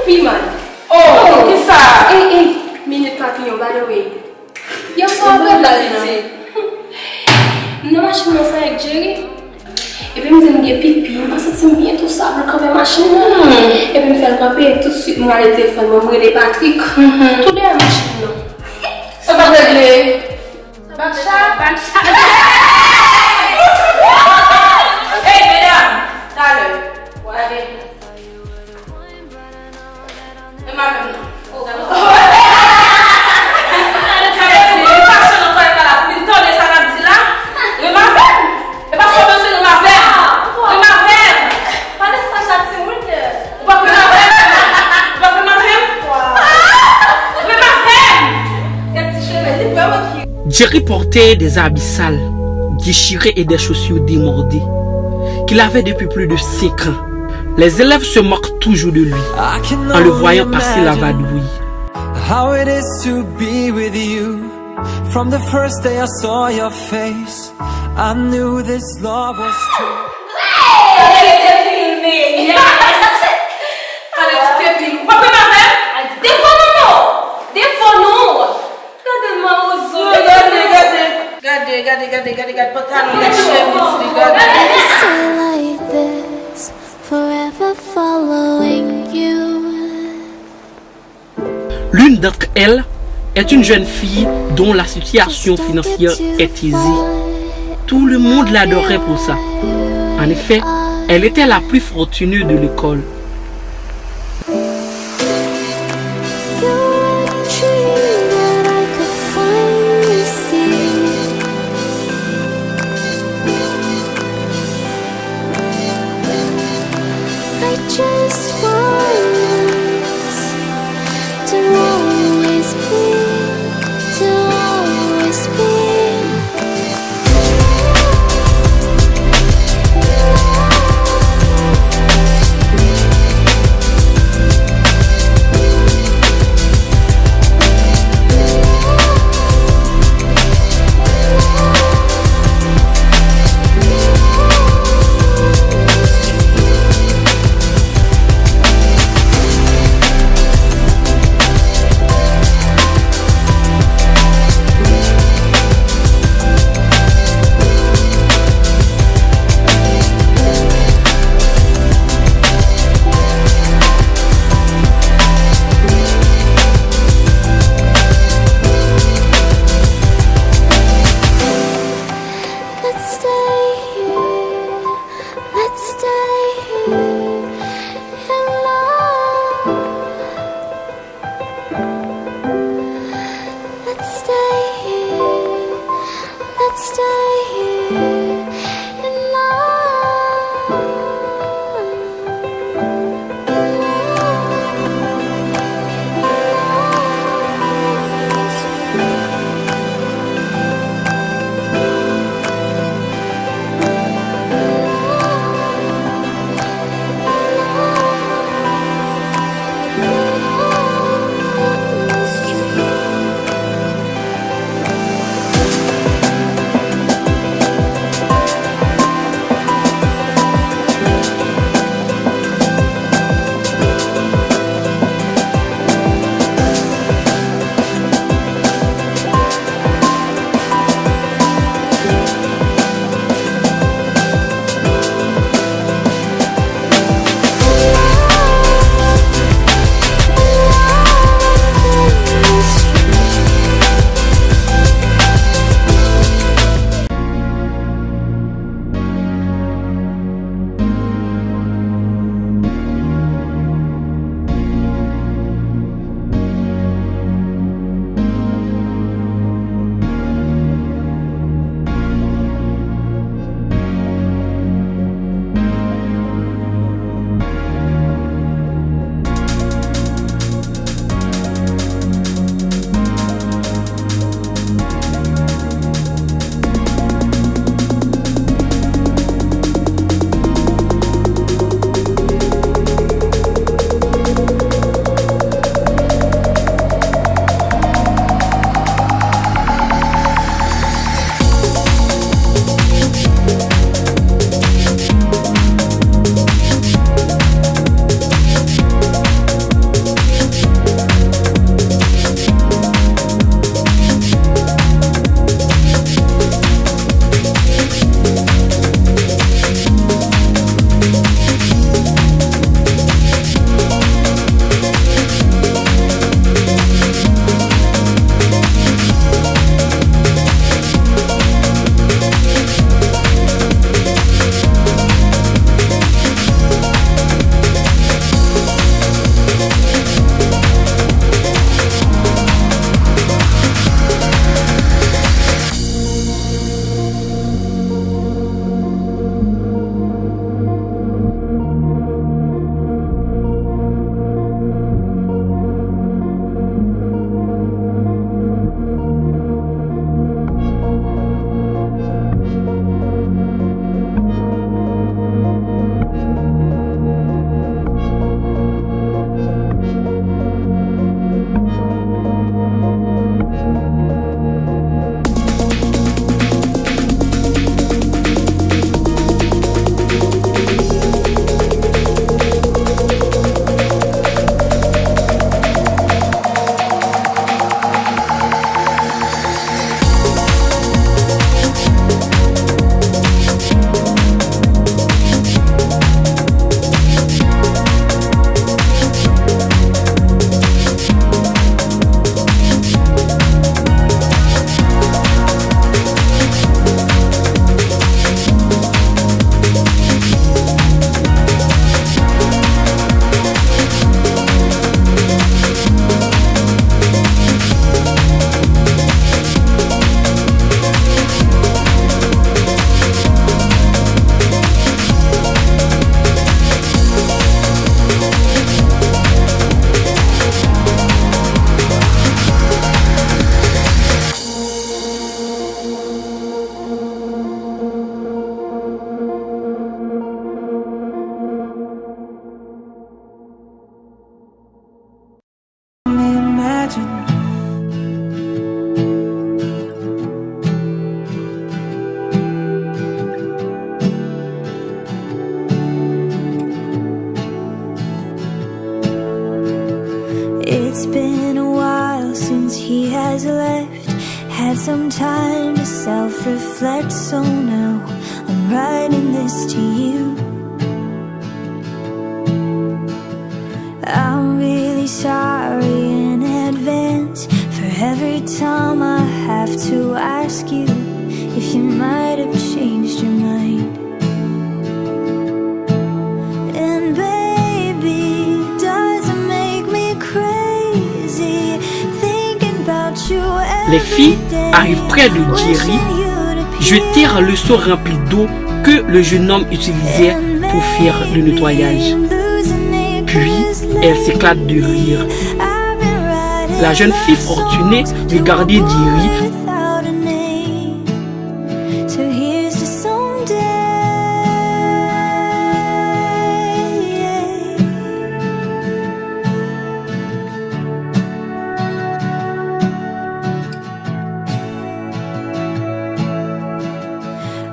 pipi man. Oh, c'est ça. Minute papillon, by the way. Yo, so good là, non, machine non ça avec Jerry. Et puis, je me dis pipi, parce que c'est bien tout ça, quand même machine. Et puis, je me fais le camper tout de suite, moi, le téléphone, moi, les Patrick. Tout de la machine. Ça va régler. Bacha. Hey, mesdames, allez. Voilà. Et ma femme. Jerry portait des habits sales, déchirés et des chaussures démordées, qu'il avait depuis plus de 5 ans. Les élèves se moquent toujours de lui, en le voyant passer la vadrouille. How it is to be with you. From the first day I saw your face, I knew this love was true. L'une d'entre elles est une jeune fille dont la situation financière est aisée. Tout le monde l'adorait pour ça. En effet, elle était la plus fortunée de l'école. imagine. It's been a while since he has left. Had some time to self-reflect, so now I'm writing this to you. I'm really sorry in advance for every time I have to ask you if you might have changed your mind. And baby, does it make me crazy thinking about you? Les filles arrivent près de Jerry, jetèrent le seau rempli d'eau que le jeune homme utilisait pour faire le nettoyage. Puis, elle s'éclate de rire. La jeune fille fortunée regardait Jerry.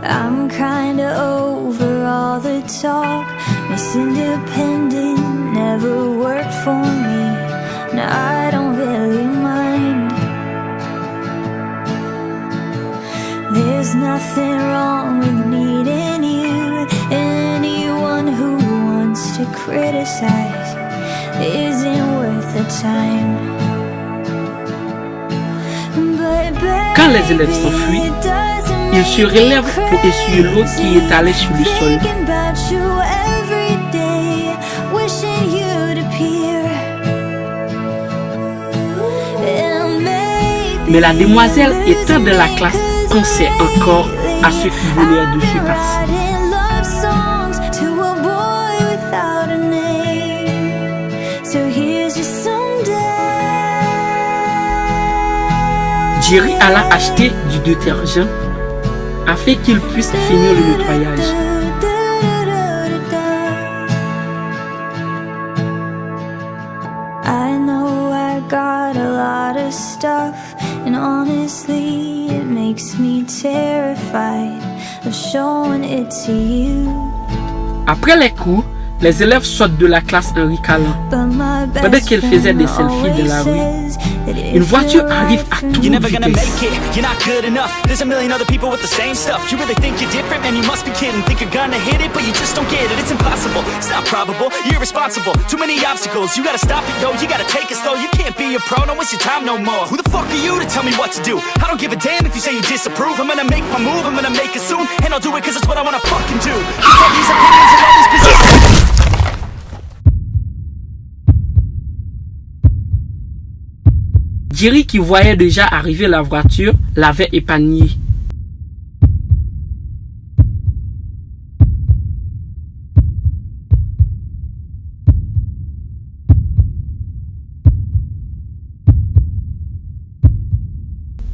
I'm kinda over all the talk. Miss Independent never worked for me. Now I don't really mind. There's nothing wrong with needing you. Anyone who wants to criticize isn't worth the time. Quand les élèves s'enfuient, ils se relèvent pour essuyer l'eau qui est allée sur le sol. Mais la demoiselle étant dans la classe pensait encore à ce qui venait de se passer. Jerry alla acheter du détergent afin qu'il puisse finir le nettoyage. I know I got a lot of stuff, and honestly it makes me terrified of showing it to you. Après les cours, les élèves sortent de la classe en ricalant. Pendant qu'elle faisait des selfies de la rue, une voiture arrive à toute vitesse. Jerry, qui voyait déjà arriver la voiture, l'avait épargné.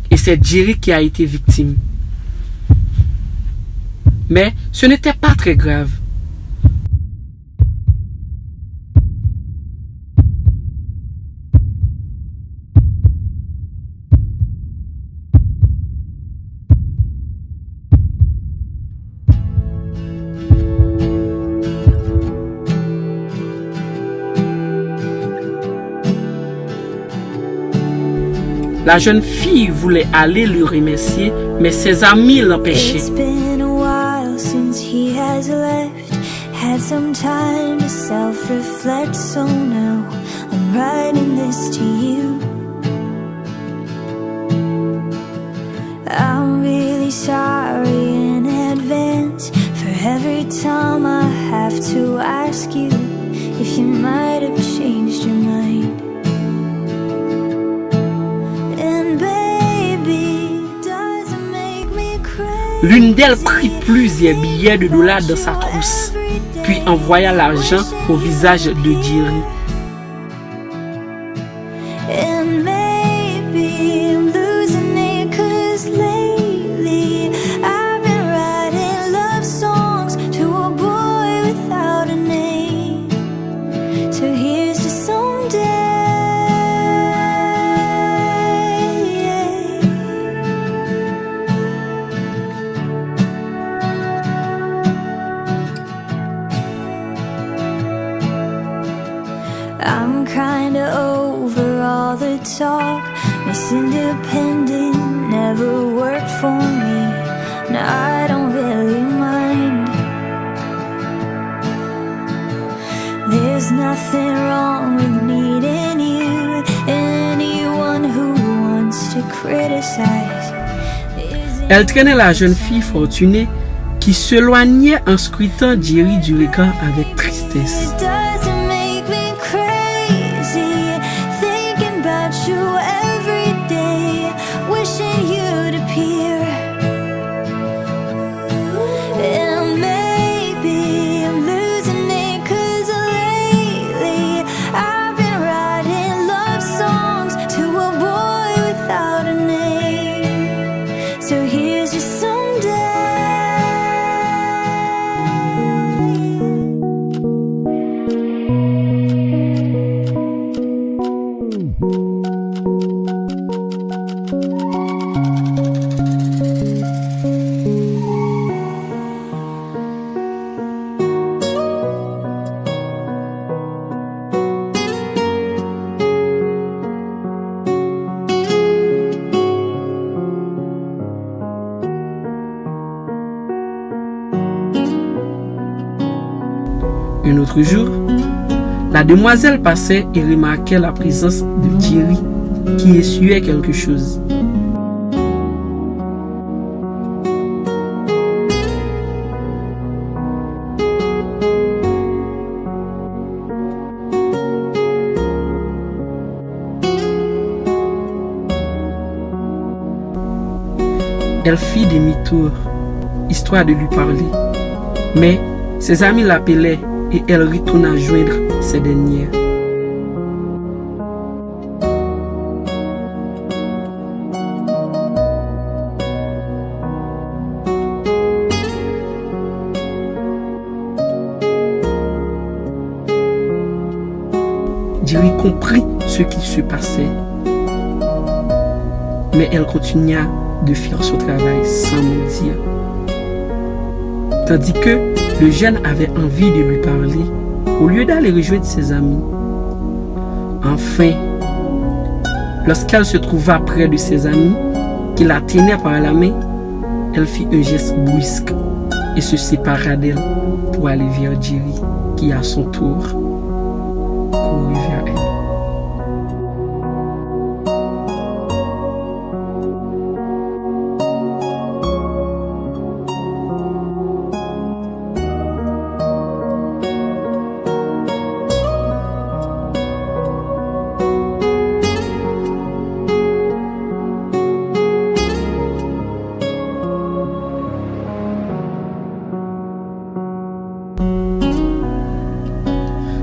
Et c'est Jerry qui a été victime. Mais ce n'était pas très grave. La jeune fille voulait aller le remercier, mais ses amis l'empêchaient. It's been a while since he has left. Had some time to self-reflect, so now I'm writing this to you. I'm really sorry in advance for every time I have to ask you if you might have changed your mind. L'une d'elles prit plusieurs billets de dollars dans sa trousse, puis envoya l'argent au visage de Jerry. I'm kinda over all the talk. Miss Independent never worked for me. No, I don't really mind. There's nothing wrong with needing you. Anyone who wants to criticize. Elle traînait la jeune fille fortunée qui s'éloignait en scrutant Jerry du regard avec tristesse. Un autre jour, la demoiselle passait et remarquait la présence de Jerry qui essuyait quelque chose. Elle fit demi-tour, histoire de lui parler, mais ses amis l'appelaient et elle retourna joindre ces dernières. Jerry comprit ce qui se passait, mais elle continua de faire son travail sans nous dire. Tandis que le jeune avait envie de lui parler, au lieu d'aller rejoindre ses amis. Enfin, lorsqu'elle se trouva près de ses amis, qui la tenaient par la main, elle fit un geste brusque et se sépara d'elle pour aller vers Jerry, qui à son tour courut vers elle.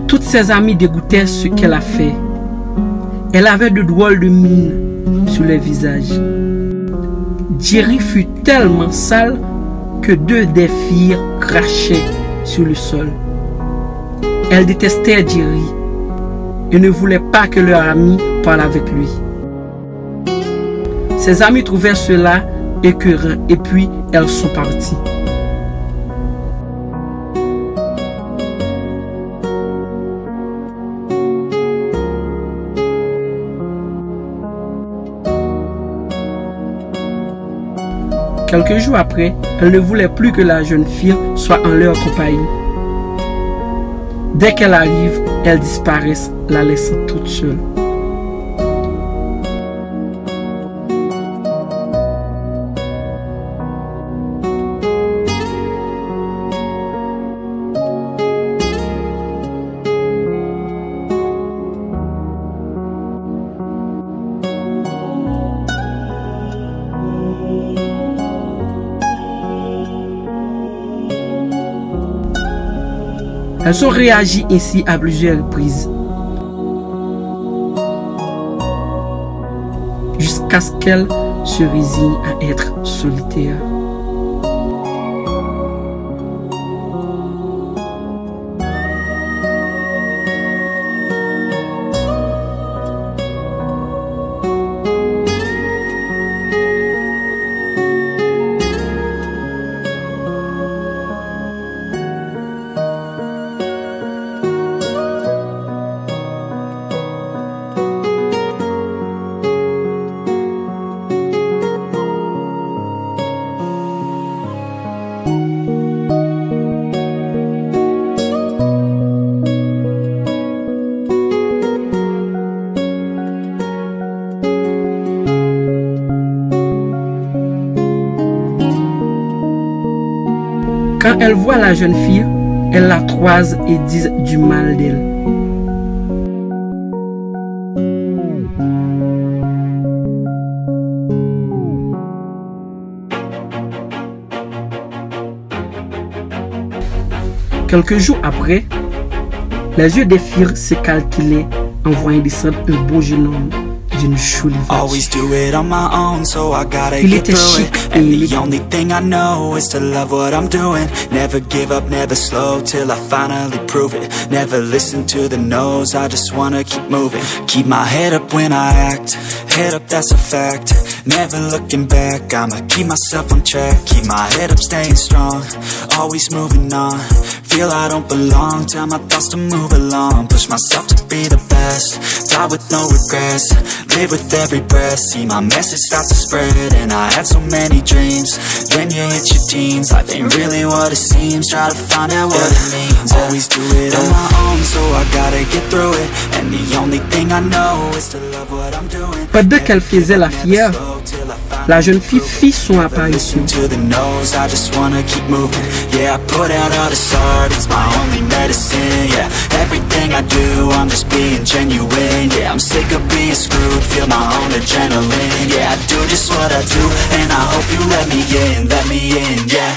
Toutes ses amies dégoûtaient ce qu'elle a fait. Elle avait de drôles de mines sur les visages. Jerry fut tellement sale que deux des filles crachaient sur le sol. Elle détestait Jerry et ne voulait pas que leur ami parle avec lui. Ses amis trouvaient cela écœurant et puis elles sont parties. Quelques jours après, elle ne voulait plus que la jeune fille soit en leur compagnie. Dès qu'elle arrive, elle disparaît, la laissant toute seule. Elles ont réagi ainsi à plusieurs reprises, jusqu'à ce qu'elle se résigne à être solitaire. elles voient la jeune fille, elles la croisent et disent du mal d'elle. Quelques jours après, les yeux des filles se calculaient en voyant descendre un beau jeune homme d'une jolie voiture. Il était chic et élégant. only thing I know is to love what I'm doing. Never give up, never slow till I finally prove it. Never listen to the no's, I just wanna keep moving. Keep my head up when I act, head up, that's a fact. Never looking back, I'ma keep myself on track. Keep my head up, staying strong, always moving on. Feel I don't belong, tell my thoughts to move along. Push myself to be the best, die with no regrets. Live with every breath, see my message start to spread. And I had so many dreams, then you hit your teens. Life ain't really what it seems, try to find out what it means. Always do it on my own, so I gotta get through it. And the only thing I know is to love what I'm doing. Pendant qu'elle faisait la fière, la jeune fille fit son apparition. To the nose, I just wanna keep moving. Yeah, I put out all this art, it's my only medicine. Yeah, everything I do, I'm just being genuine. Yeah, I'm sick of being screwed, feel my own adrenaline. Yeah, I do just what I do, and I hope you let me in, yeah.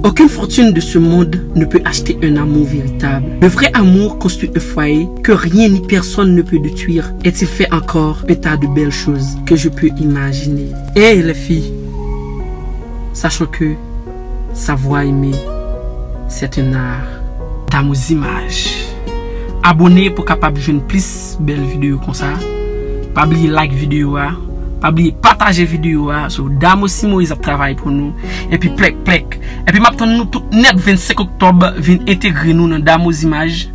Aucune fortune de ce monde ne peut acheter un amour véritable. Le vrai amour construit un foyer que rien ni personne ne peut détruire. Et il fait encore un tas de belles choses que je peux imaginer. Et les filles, sachant que savoir aimer, c'est un art. Dame aux images. Abonnez pour capable jouer une plus belle vidéo comme ça. Pas oublier like vidéo. Pas oublier partager vidéo sur Dame Simo, ils travaillent pour nous et puis plek et puis maintenant nous tout net 25 octobre vient intégrer nous dans Dame aux images